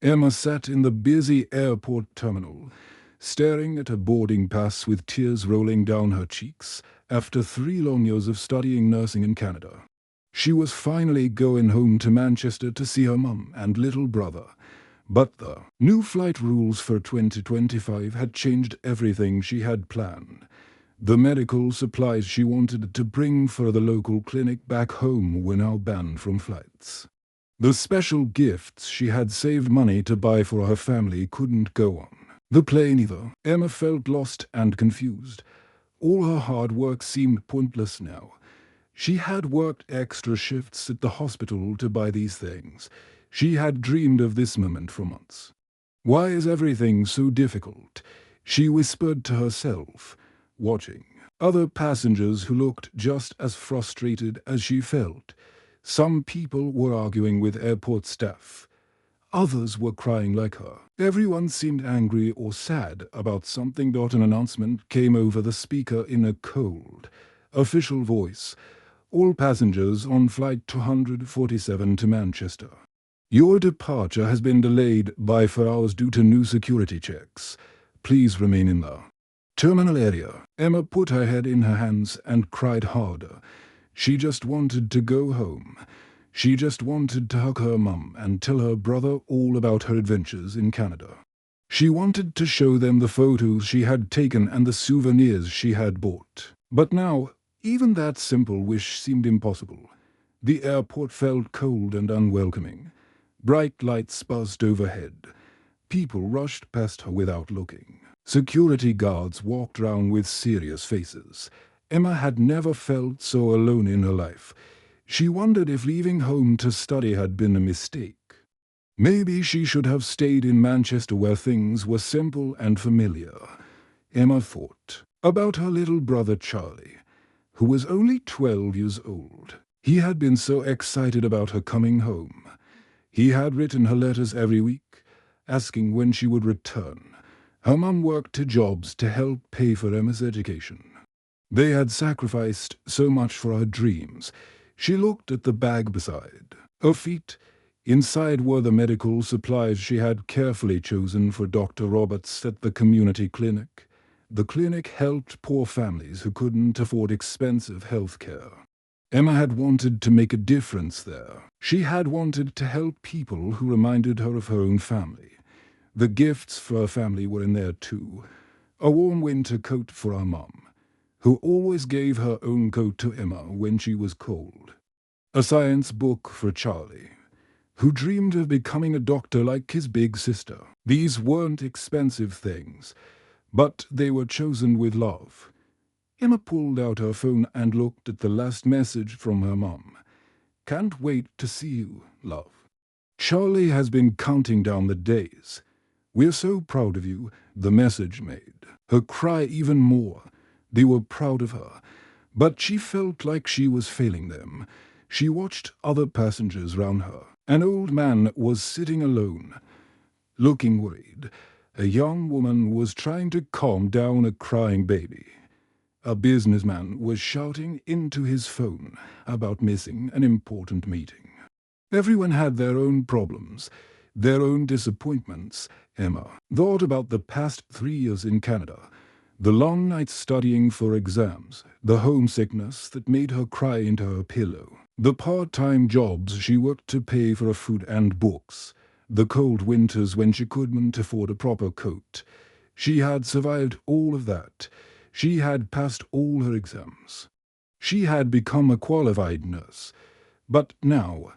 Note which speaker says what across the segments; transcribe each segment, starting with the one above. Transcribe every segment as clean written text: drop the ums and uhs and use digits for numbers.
Speaker 1: Emma sat in the busy airport terminal, staring at a boarding pass with tears rolling down her cheeks after 3 long years of studying nursing in Canada. She was finally going home to Manchester to see her mum and little brother. But the new flight rules for 2025 had changed everything she had planned. The medical supplies she wanted to bring for the local clinic back home were now banned from flights. The special gifts she had saved money to buy for her family couldn't go on the plane either. Emma felt lost and confused. All her hard work seemed pointless now. She had worked extra shifts at the hospital to buy these things. She had dreamed of this moment for months. Why is everything so difficult? She whispered to herself, watching other passengers who looked just as frustrated as she felt. Some people were arguing with airport staff. Others were crying like her. Everyone seemed angry or sad about something. An announcement came over the speaker in a cold, official voice. All passengers on flight 247 to Manchester. Your departure has been delayed by 4 hours due to new security checks. Please remain in the terminal area. Emma put her head in her hands and cried harder. She just wanted to go home. She just wanted to hug her mum and tell her brother all about her adventures in Canada. She wanted to show them the photos she had taken and the souvenirs she had bought. But now, even that simple wish seemed impossible. The airport felt cold and unwelcoming. Bright lights buzzed overhead. People rushed past her without looking. Security guards walked around with serious faces. Emma had never felt so alone in her life. She wondered if leaving home to study had been a mistake. Maybe she should have stayed in Manchester where things were simple and familiar. Emma thought about her little brother Charlie, who was only 12 years old. He had been so excited about her coming home. He had written her letters every week, asking when she would return. Her mum worked 2 jobs to help pay for Emma's education. They had sacrificed so much for her dreams. She looked at the bag beside her feet. Inside were the medical supplies she had carefully chosen for Dr. Roberts at the community clinic. The clinic helped poor families who couldn't afford expensive health care. Emma had wanted to make a difference there. She had wanted to help people who reminded her of her own family. The gifts for her family were in there too. A warm winter coat for her mum, who always gave her own coat to Emma when she was cold. A science book for Charlie, who dreamed of becoming a doctor like his big sister. These weren't expensive things, but they were chosen with love. Emma pulled out her phone and looked at the last message from her mum. Can't wait to see you, love. Charlie has been counting down the days. We're so proud of you, the message made her cry even more. They were proud of her, but she felt like she was failing them. She watched other passengers round her. An old man was sitting alone, looking worried. A young woman was trying to calm down a crying baby. A businessman was shouting into his phone about missing an important meeting. Everyone had their own problems, their own disappointments. Emma thought about the past 3 years in Canada, the long nights studying for exams, the homesickness that made her cry into her pillow, the part-time jobs she worked to pay for her food and books, the cold winters when she couldn't afford a proper coat. She had survived all of that. She had passed all her exams. She had become a qualified nurse. But now,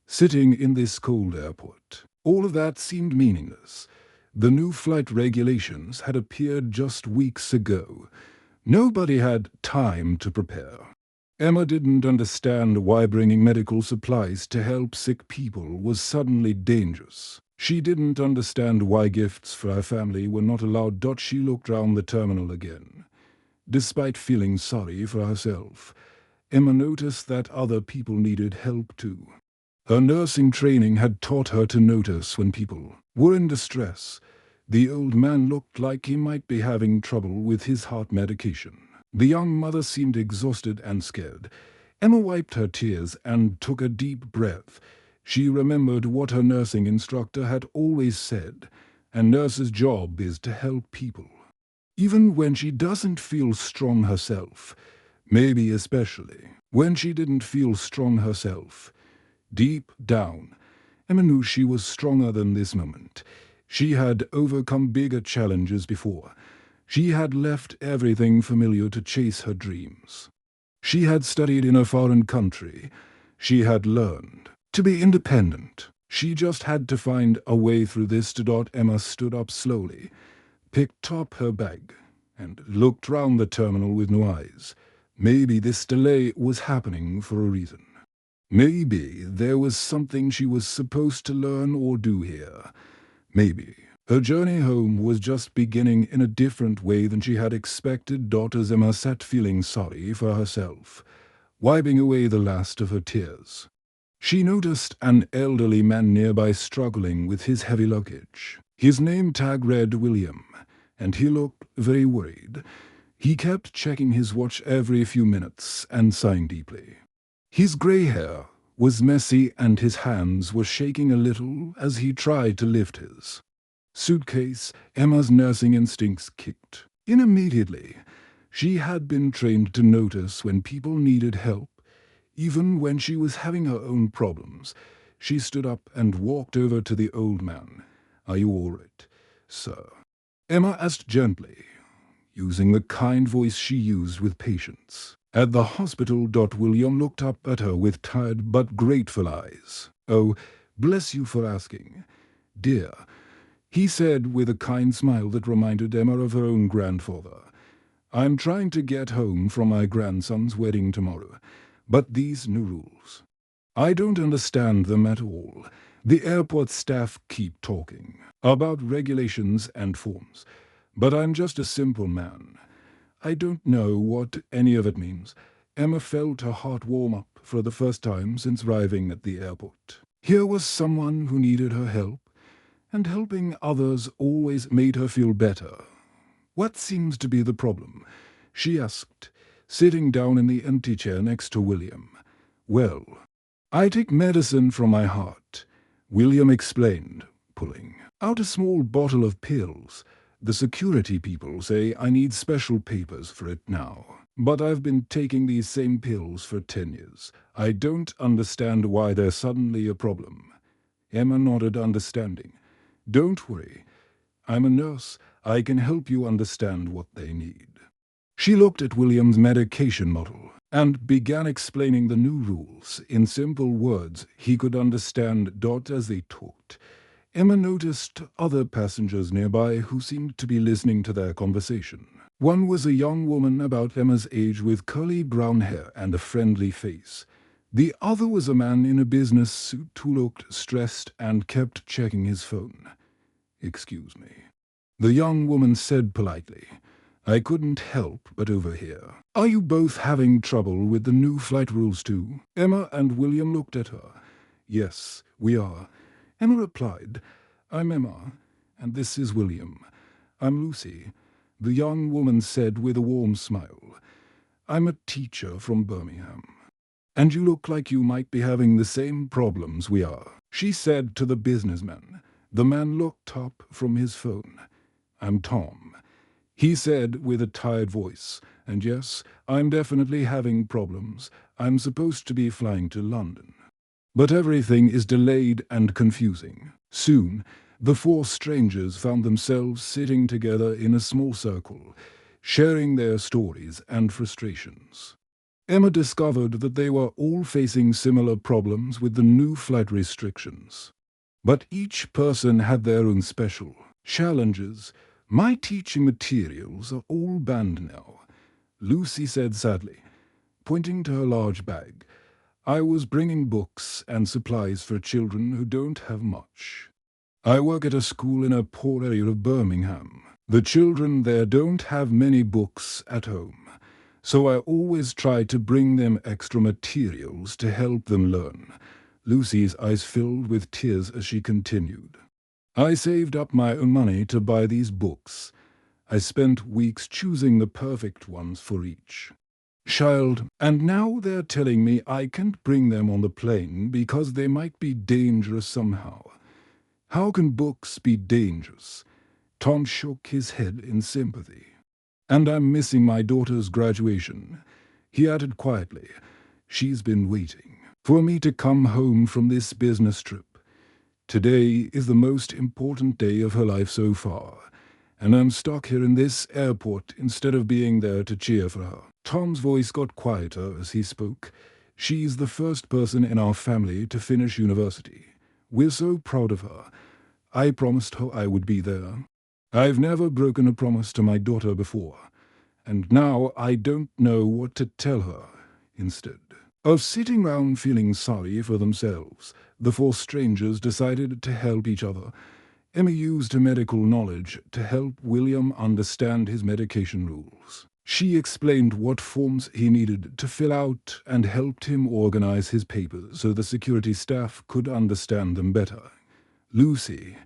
Speaker 1: sitting in this cold airport, all of that seemed meaningless. The new flight regulations had appeared just weeks ago. Nobody had time to prepare. Emma didn't understand why bringing medical supplies to help sick people was suddenly dangerous. She didn't understand why gifts for her family were not allowed. She looked round the terminal again. Despite feeling sorry for herself, Emma noticed that other people needed help too. Her nursing training had taught her to notice when people were in distress. The old man looked like he might be having trouble with his heart medication. The young mother seemed exhausted and scared. Emma wiped her tears and took a deep breath. She remembered what her nursing instructor had always said, a nurse's job is to help people. Even when she doesn't feel strong herself, maybe especially when she didn't feel strong herself. Deep down, Emma knew she was stronger than this moment. She had overcome bigger challenges before. She had left everything familiar to chase her dreams. She had studied in a foreign country. She had learned to be independent. She just had to find a way through this. Emma stood up slowly, picked up her bag, and looked round the terminal with no eyes. Maybe this delay was happening for a reason. Maybe there was something she was supposed to learn or do here. Maybe her journey home was just beginning in a different way than she had expected. As Emma sat feeling sorry for herself, wiping away the last of her tears, she noticed an elderly man nearby struggling with his heavy luggage. His name tag read William, and he looked very worried. He kept checking his watch every few minutes and sighing deeply. His grey hair was messy and his hands were shaking a little as he tried to lift his suitcase. Emma's nursing instincts kicked in immediately. She had been trained to notice when people needed help, even when she was having her own problems. She stood up and walked over to the old man. "Are you all right, sir?" Emma asked gently, using the kind voice she used with patience. At the hospital, William looked up at her with tired but grateful eyes. "Oh, bless you for asking, dear," he said with a kind smile that reminded Emma of her own grandfather. "I'm trying to get home from my grandson's wedding tomorrow, but these new rules, I don't understand them at all. The airport staff keep talking about regulations and forms, but I'm just a simple man. I don't know what any of it means." Emma felt her heart warm up for the first time since arriving at the airport. Here was someone who needed her help, and helping others always made her feel better. "What seems to be the problem?" she asked, sitting down in the empty chair next to William. "Well, I take medicine from my heart," William explained, pulling out a small bottle of pills. "The security people say I need special papers for it now, but I've been taking these same pills for 10 years. I don't understand why there's suddenly a problem." Emma nodded, understanding. "Don't worry. I'm a nurse. I can help you understand what they need." She looked at William's medication model and began explaining the new rules in simple words he could understand. As they talked, Emma noticed other passengers nearby who seemed to be listening to their conversation. One was a young woman about Emma's age with curly brown hair and a friendly face. The other was a man in a business suit who looked stressed and kept checking his phone. "Excuse me," the young woman said politely. "I couldn't help but overhear. Are you both having trouble with the new flight rules too?" Emma and William looked at her. "Yes, we are," Emma replied. "I'm Emma, and this is William." "I'm Lucy," the young woman said with a warm smile. "I'm a teacher from Birmingham. And you look like you might be having the same problems we are," she said to the businessman. The man looked up from his phone. "I'm Tom," he said with a tired voice, "and yes, I'm definitely having problems. I'm supposed to be flying to London, but everything is delayed and confusing." Soon, the four strangers found themselves sitting together in a small circle, sharing their stories and frustrations. Emma discovered that they were all facing similar problems with the new flight restrictions. But each person had their own special challenges. "My teaching materials are all banned now," Lucy said sadly, pointing to her large bag. "I was bringing books and supplies for children who don't have much. I work at a school in a poor area of Birmingham. The children there don't have many books at home, so I always try to bring them extra materials to help them learn." Lucy's eyes filled with tears as she continued. "I saved up my own money to buy these books. I spent weeks choosing the perfect ones for each. Child, and now they're telling me I can't bring them on the plane because they might be dangerous somehow. How can books be dangerous? Tom shook his head in sympathy. And I'm missing my daughter's graduation. He added quietly, she's been waiting for me to come home from this business trip. Today is the most important day of her life so far, and I'm stuck here in this airport instead of being there to cheer for her. Tom's voice got quieter as he spoke. She's the first person in our family to finish university. We're so proud of her. I promised her I would be there. I've never broken a promise to my daughter before, and now I don't know what to tell her. Instead of sitting round feeling sorry for themselves, the four strangers decided to help each other. Emma used her medical knowledge to help William understand his medication rules. She explained what forms he needed to fill out and helped him organize his papers so the security staff could understand them better. Lucy,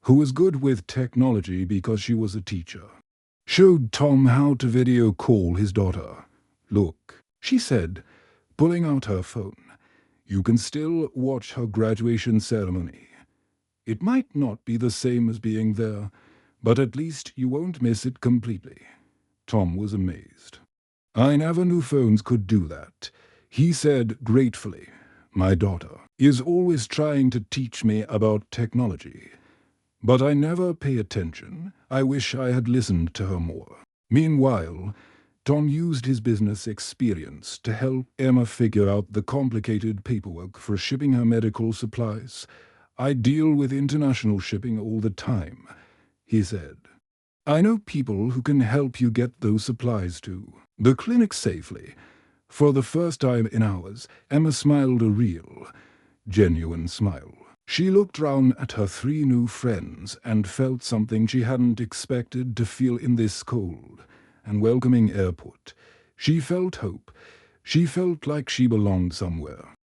Speaker 1: who was good with technology because she was a teacher, showed Tom how to video call his daughter. Look, she said, pulling out her phone, you can still watch her graduation ceremony. It might not be the same as being there, but at least you won't miss it completely. Tom was amazed. I never knew phones could do that. He said gratefully, my daughter is always trying to teach me about technology. But I never pay attention. I wish I had listened to her more. Meanwhile, Tom used his business experience to help Emma figure out the complicated paperwork for shipping her medical supplies. I deal with international shipping all the time, he said. I know people who can help you get those supplies to the clinic safely. For the first time in hours, Emma smiled a real, genuine smile. She looked round at her three new friends and felt something she hadn't expected to feel in this cold and welcoming airport. She felt hope. She felt like she belonged somewhere.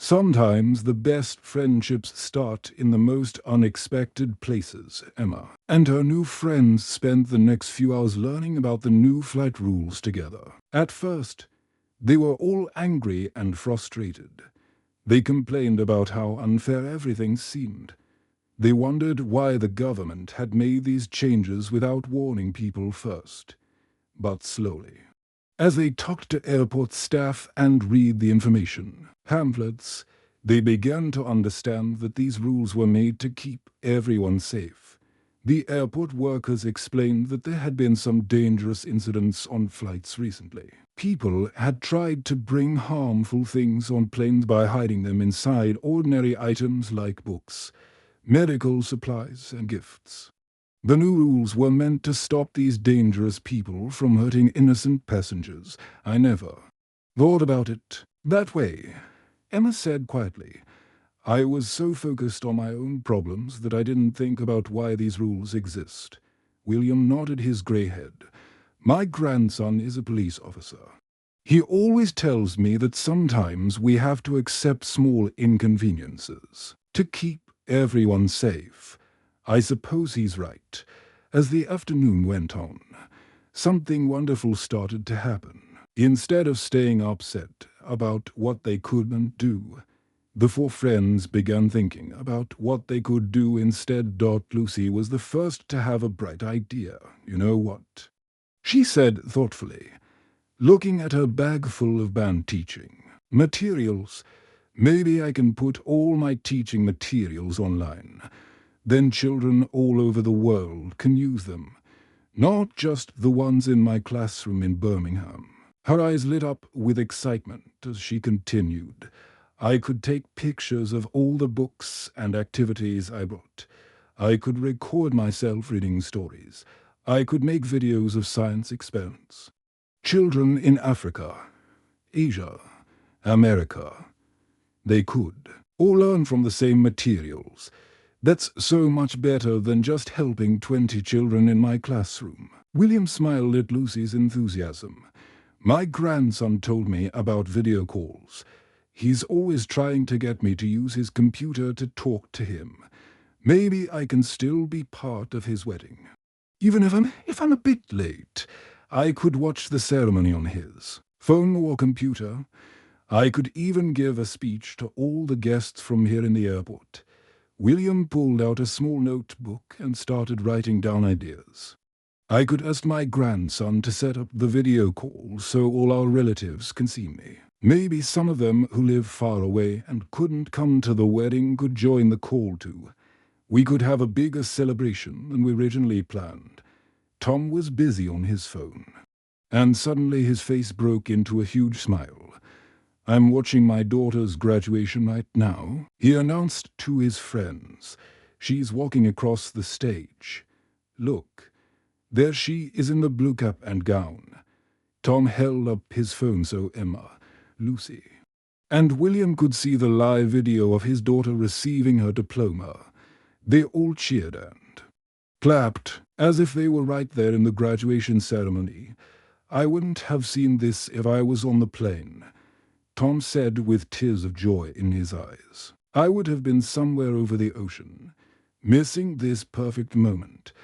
Speaker 1: Sometimes the best friendships start in the most unexpected places. Emma and her new friends spent the next few hours learning about the new flight rules together. At first, they were all angry and frustrated. They complained about how unfair everything seemed. They wondered why the government had made these changes without warning people first. But slowly, as they talked to airport staff and read the information pamphlets, they began to understand that these rules were made to keep everyone safe. The airport workers explained that there had been some dangerous incidents on flights recently. People had tried to bring harmful things on planes by hiding them inside ordinary items like books, medical supplies, and gifts. The new rules were meant to stop these dangerous people from hurting innocent passengers. I never thought about it that way, Emma said quietly. I was so focused on my own problems that I didn't think about why these rules exist. William nodded his grey head. My grandson is a police officer. He always tells me that sometimes we have to accept small inconveniences to keep everyone safe. I suppose he's right. As the afternoon went on, something wonderful started to happen. Instead of staying upset about what they couldn't do, the four friends began thinking about what they could do instead. Lucy was the first to have a bright idea. You know what? She said thoughtfully, looking at her bag full of band teaching materials. Maybe I can put all my teaching materials online. Then children all over the world can use them, not just the ones in my classroom in Birmingham. Her eyes lit up with excitement as she continued. I could take pictures of all the books and activities I brought. I could record myself reading stories. I could make videos of science experiments. Children in Africa, Asia, America, they could all learn from the same materials. That's so much better than just helping 20 children in my classroom. William smiled at Lucy's enthusiasm. My grandson told me about video calls. He's always trying to get me to use his computer to talk to him. Maybe I can still be part of his wedding. Even if I'm a bit late, I could watch the ceremony on his phone or computer. I could even give a speech to all the guests from here in the airport. William pulled out a small notebook and started writing down ideas. I could ask my grandson to set up the video call so all our relatives can see me. Maybe some of them who live far away and couldn't come to the wedding could join the call too. We could have a bigger celebration than we originally planned. Tom was busy on his phone. And suddenly his face broke into a huge smile. "I'm watching my daughter's graduation right now," he announced to his friends. "She's walking across the stage. Look, there she is in the blue cap and gown." Tom held up his phone so Emma, Lucy, and William could see the live video of his daughter receiving her diploma. They all cheered and clapped as if they were right there in the graduation ceremony. "I wouldn't have seen this if I was on the plane," Tom said with tears of joy in his eyes. "I would have been somewhere over the ocean, missing this perfect moment.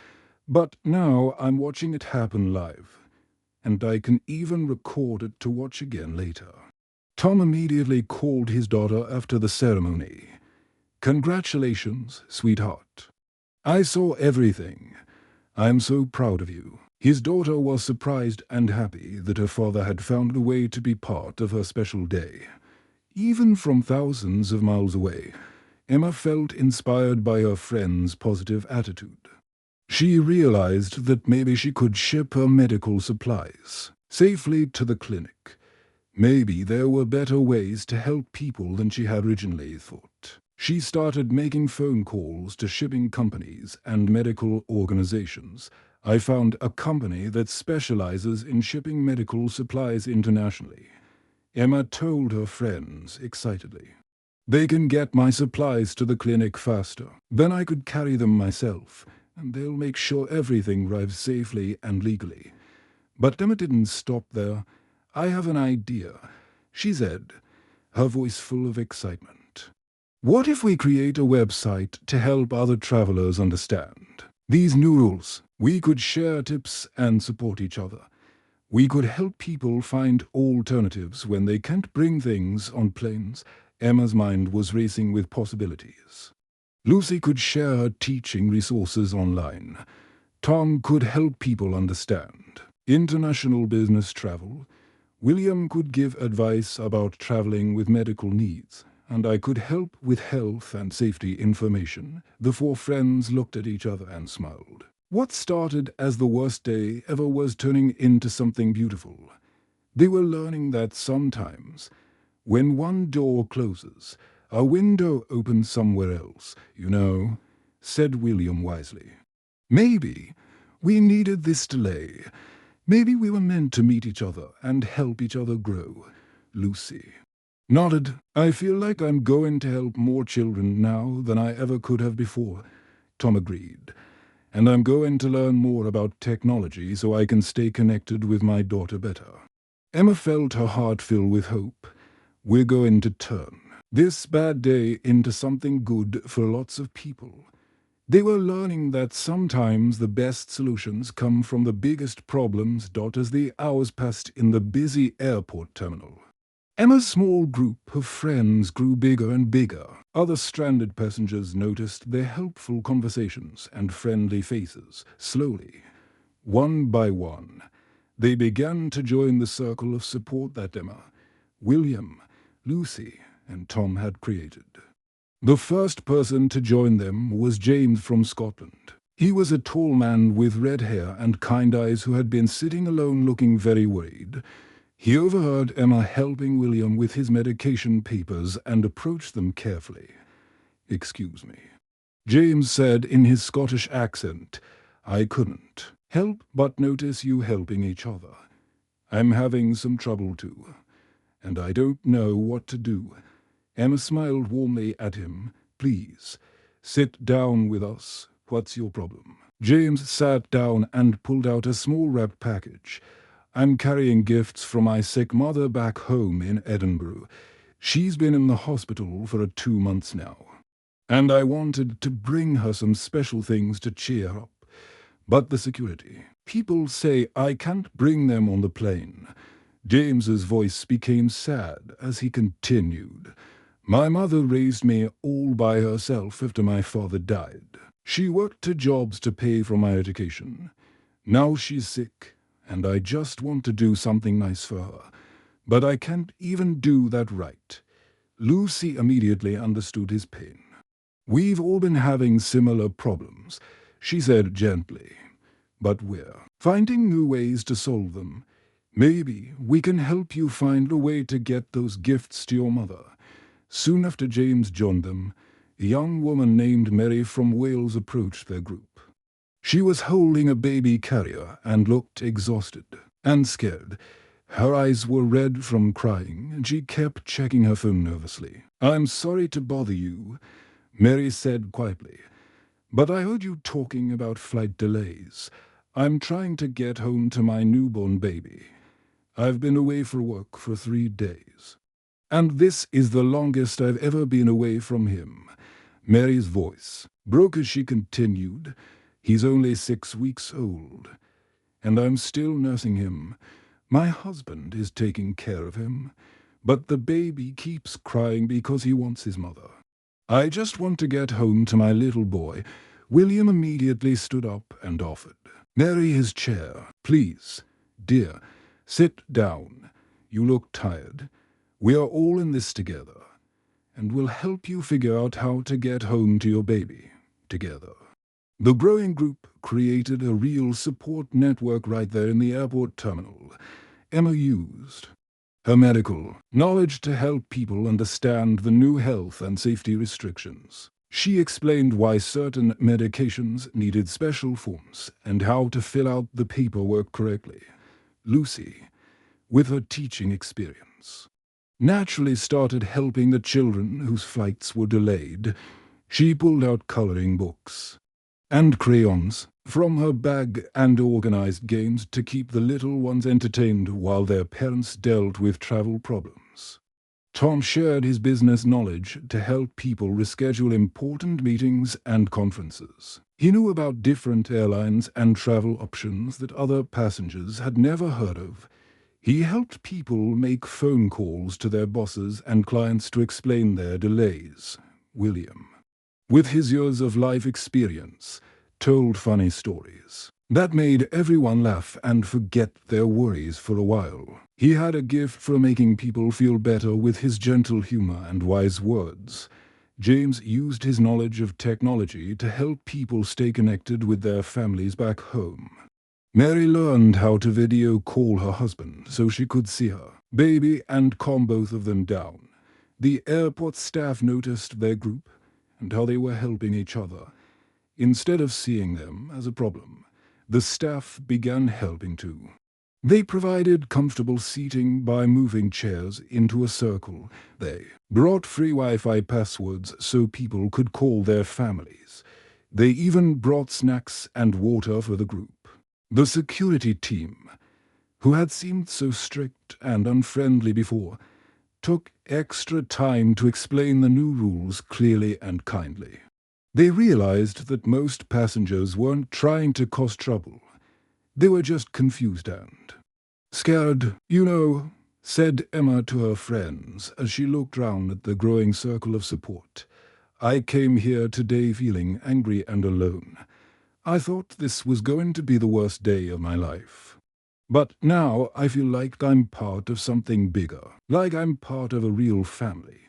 Speaker 1: But now I'm watching it happen live, and I can even record it to watch again later." Tom immediately called his daughter after the ceremony. "Congratulations, sweetheart. I saw everything. I'm so proud of you." His daughter was surprised and happy that her father had found a way to be part of her special day. Even from thousands of miles away, Emma felt inspired by her friend's positive attitude. She realized that maybe she could ship her medical supplies safely to the clinic. Maybe there were better ways to help people than she had originally thought. She started making phone calls to shipping companies and medical organizations. "I found a company that specializes in shipping medical supplies internationally," Emma told her friends excitedly. "They can get my supplies to the clinic faster. Then I could carry them myself, and they'll make sure everything arrives safely and legally." But Emma didn't stop there. "I have an idea," she said, her voice full of excitement. "What if we create a website to help other travelers understand these new rules? We could share tips and support each other. We could help people find alternatives when they can't bring things on planes." Emma's mind was racing with possibilities. Lucy could share her teaching resources online. Tom could help people understand international business travel. William could give advice about traveling with medical needs, and I could help with health and safety information. The four friends looked at each other and smiled. What started as the worst day ever was turning into something beautiful. They were learning that sometimes, when one door closes, a window opens somewhere else, said William wisely. "Maybe we needed this delay. Maybe we were meant to meet each other and help each other grow," Lucy nodded. "I feel like I'm going to help more children now than I ever could have before," Tom agreed. "And I'm going to learn more about technology so I can stay connected with my daughter better." Emma felt her heart fill with hope. We're going to turn this bad day into something good for lots of people. They were learning that sometimes the best solutions come from the biggest problems. As the hours passed in the busy airport terminal, Emma's small group of friends grew bigger and bigger. Other stranded passengers noticed their helpful conversations and friendly faces. Slowly, one by one, they began to join the circle of support that Emma, William, Lucy, and Tom had created. The first person to join them was James from Scotland. He was a tall man with red hair and kind eyes who had been sitting alone looking very worried. He overheard Emma helping William with his medication papers and approached them carefully. "Excuse me," James said in his Scottish accent. "I couldn't help but notice you helping each other. I'm having some trouble too, and I don't know what to do." Emma smiled warmly at him. "Please, sit down with us. What's your problem?" James sat down and pulled out a small wrapped package. "I'm carrying gifts from my sick mother back home in Edinburgh. She's been in the hospital for 2 months now. And I wanted to bring her some special things to cheer her up. But the security people say I can't bring them on the plane." James's voice became sad as he continued. My mother raised me all by herself after my father died. She worked 2 jobs to pay for my education. Now she's sick, and I just want to do something nice for her. But I can't even do that right. Lucy immediately understood his pain. We've all been having similar problems, she said gently. But we're finding new ways to solve them. Maybe we can help you find a way to get those gifts to your mother. Soon after James joined them, a young woman named Mary from Wales approached their group. She was holding a baby carrier and looked exhausted and scared. Her eyes were red from crying, and she kept checking her phone nervously. I'm sorry to bother you, Mary said quietly, but I heard you talking about flight delays. I'm trying to get home to my newborn baby. I've been away for work for 3 days. And this is the longest I've ever been away from him. Mary's voice broke as she continued. He's only 6 weeks old, and I'm still nursing him. My husband is taking care of him, but the baby keeps crying because he wants his mother. I just want to get home to my little boy. William immediately stood up and offered Mary his chair. Please, dear, sit down. You look tired. We are all in this together, and we'll help you figure out how to get home to your baby together. The growing group created a real support network right there in the airport terminal. Emma used her medical knowledge to help people understand the new health and safety restrictions. She explained why certain medications needed special forms and how to fill out the paperwork correctly. Lucy, with her teaching experience, naturally started helping the children whose flights were delayed. She pulled out coloring books and crayons from her bag and organized games to keep the little ones entertained while their parents dealt with travel problems. Tom shared his business knowledge to help people reschedule important meetings and conferences. He knew about different airlines and travel options that other passengers had never heard of. He helped people make phone calls to their bosses and clients to explain their delays. William, with his years of life experience, told funny stories that made everyone laugh and forget their worries for a while. He had a gift for making people feel better with his gentle humor and wise words. James used his knowledge of technology to help people stay connected with their families back home. Mary learned how to video call her husband so she could see her baby and calm both of them down. The airport staff noticed their group and how they were helping each other. Instead of seeing them as a problem, the staff began helping too. They provided comfortable seating by moving chairs into a circle. They brought free Wi-Fi passwords so people could call their families. They even brought snacks and water for the group. The security team, who had seemed so strict and unfriendly before, took extra time to explain the new rules clearly and kindly. They realized that most passengers weren't trying to cause trouble. They were just confused and scared, said Emma to her friends as she looked round at the growing circle of support. I came here today feeling angry and alone. I thought this was going to be the worst day of my life. But now I feel like I'm part of something bigger, like I'm part of a real family.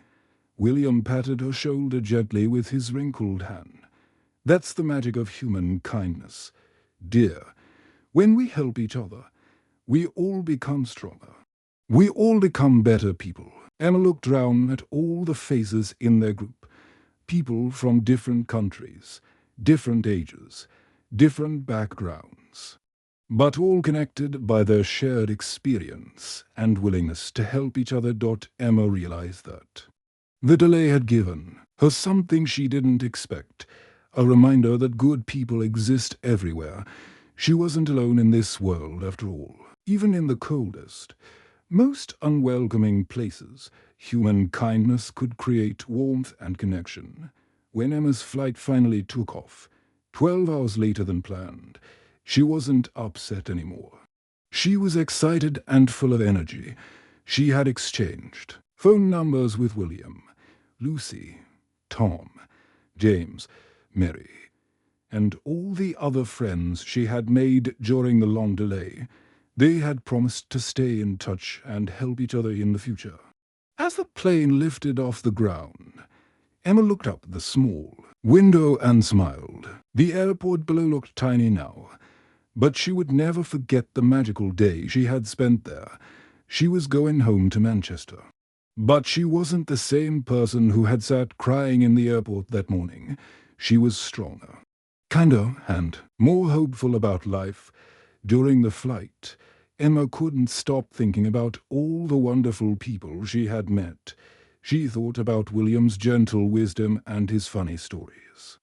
Speaker 1: William patted her shoulder gently with his wrinkled hand. That's the magic of human kindness. Dear, when we help each other, we all become stronger. We all become better people. Emma looked round at all the faces in their group. People from different countries, different ages, different backgrounds, but all connected by their shared experience and willingness to help each other. Emma realized that the delay had given her something she didn't expect, a reminder that good people exist everywhere. She wasn't alone in this world after all. Even in the coldest, most unwelcoming places, human kindness could create warmth and connection. When Emma's flight finally took off, 12 hours later than planned, she wasn't upset anymore. She was excited and full of energy. She had exchanged phone numbers with William, Lucy, Tom, James, Mary, and all the other friends she had made during the long delay. They had promised to stay in touch and help each other in the future. As the plane lifted off the ground, Emma looked up at the small window and smiled. The airport below looked tiny now, but she would never forget the magical day she had spent there. She was going home to Manchester. But she wasn't the same person who had sat crying in the airport that morning. She was stronger, kinder, and more hopeful about life. During the flight, Emma couldn't stop thinking about all the wonderful people she had met. She thought about William's gentle wisdom and his funny stories.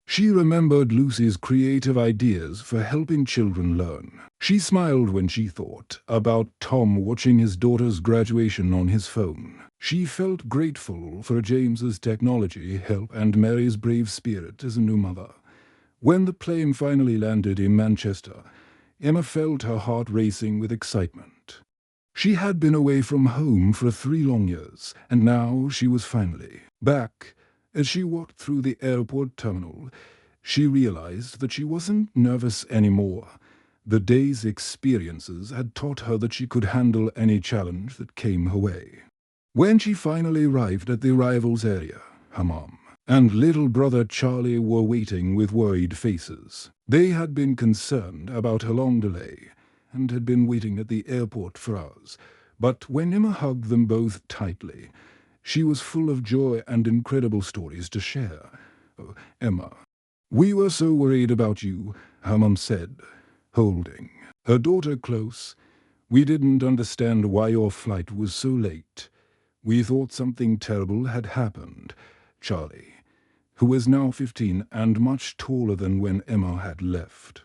Speaker 1: She remembered Lucy's creative ideas for helping children learn. She smiled when she thought about Tom watching his daughter's graduation on his phone. She felt grateful for James's technology help and Mary's brave spirit as a new mother. When the plane finally landed in Manchester, Emma felt her heart racing with excitement. She had been away from home for 3 long years, and now she was finally back. As she walked through the airport terminal, she realized that she wasn't nervous anymore. The day's experiences had taught her that she could handle any challenge that came her way. When she finally arrived at the arrivals area, her mom and little brother Charlie were waiting with worried faces. They had been concerned about her long delay and had been waiting at the airport for hours. But when Emma hugged them both tightly, she was full of joy and incredible stories to share. "Oh, Emma, we were so worried about you," her mum said, holding her daughter close. "We didn't understand why your flight was so late. We thought something terrible had happened." Charlie, who was now 15 and much taller than when Emma had left,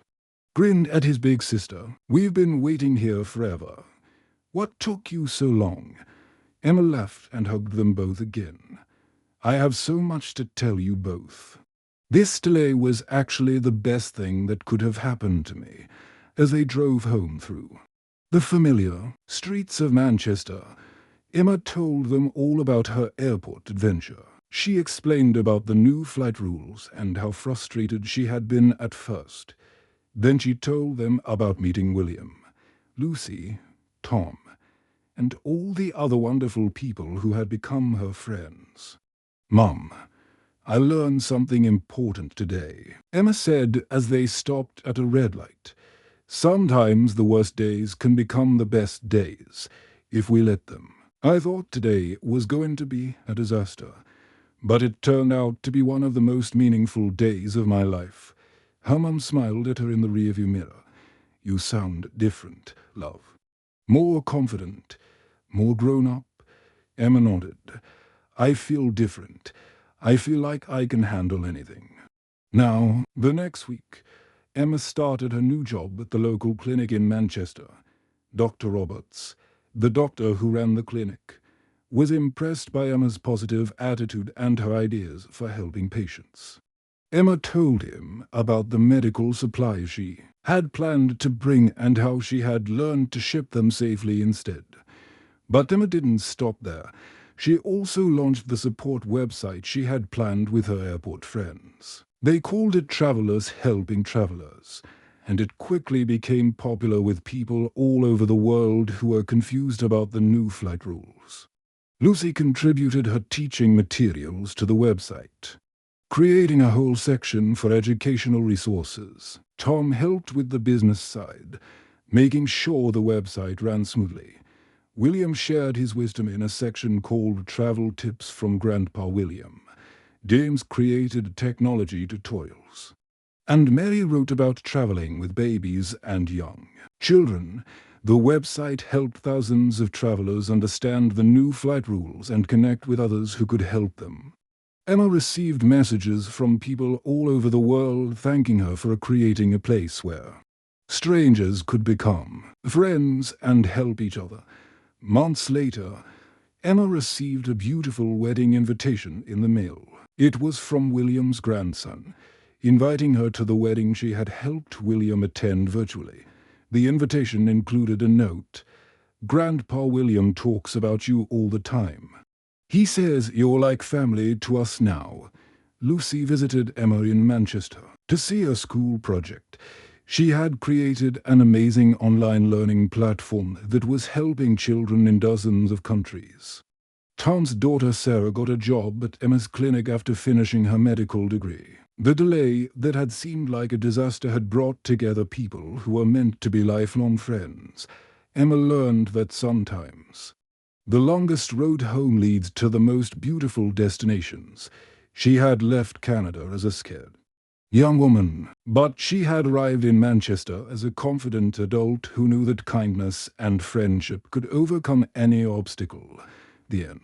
Speaker 1: grinned at his big sister. "We've been waiting here forever. What took you so long?" Emma laughed and hugged them both again. "I have so much to tell you both. This delay was actually the best thing that could have happened to me." As they drove home through the familiar streets of Manchester, Emma told them all about her airport adventure. She explained about the new flight rules and how frustrated she had been at first. Then she told them about meeting William, Lucy, Tom, and all the other wonderful people who had become her friends. "Mum, I learned something important today," Emma said as they stopped at a red light. "Sometimes the worst days can become the best days, if we let them. I thought today was going to be a disaster, but it turned out to be one of the most meaningful days of my life." Her mum smiled at her in the rearview mirror. "You sound different, love. More confident, more grown up." Emma nodded. "I feel different. I feel like I can handle anything." Now, the next week, Emma started her new job at the local clinic in Manchester. Dr. Roberts, the doctor who ran the clinic, was impressed by Emma's positive attitude and her ideas for helping patients. Emma told him about the medical supplies she had planned to bring and how she had learned to ship them safely instead. But Emma didn't stop there. She also launched the support website she had planned with her airport friends. They called it Travelers Helping Travelers, and it quickly became popular with people all over the world who were confused about the new flight rules. Lucy contributed her teaching materials to the website, creating a whole section for educational resources. Tom helped with the business side, making sure the website ran smoothly. William shared his wisdom in a section called Travel Tips from Grandpa William. James created technology tutorials. And Mary wrote about traveling with babies and young children. The website helped thousands of travelers understand the new flight rules and connect with others who could help them. Emma received messages from people all over the world thanking her for creating a place where strangers could become friends and help each other. Months later, Emma received a beautiful wedding invitation in the mail. It was from William's grandson, inviting her to the wedding she had helped William attend virtually. The invitation included a note. "Grandpa William talks about you all the time. He says you're like family to us now." Lucy visited Emma in Manchester to see a school project. She had created an amazing online learning platform that was helping children in dozens of countries. Tom's daughter Sarah got a job at Emma's clinic after finishing her medical degree. The delay that had seemed like a disaster had brought together people who were meant to be lifelong friends. Emma learned that sometimes the longest road home leads to the most beautiful destinations. She had left Canada as a scared young woman, but she had arrived in Manchester as a confident adult who knew that kindness and friendship could overcome any obstacle. The end.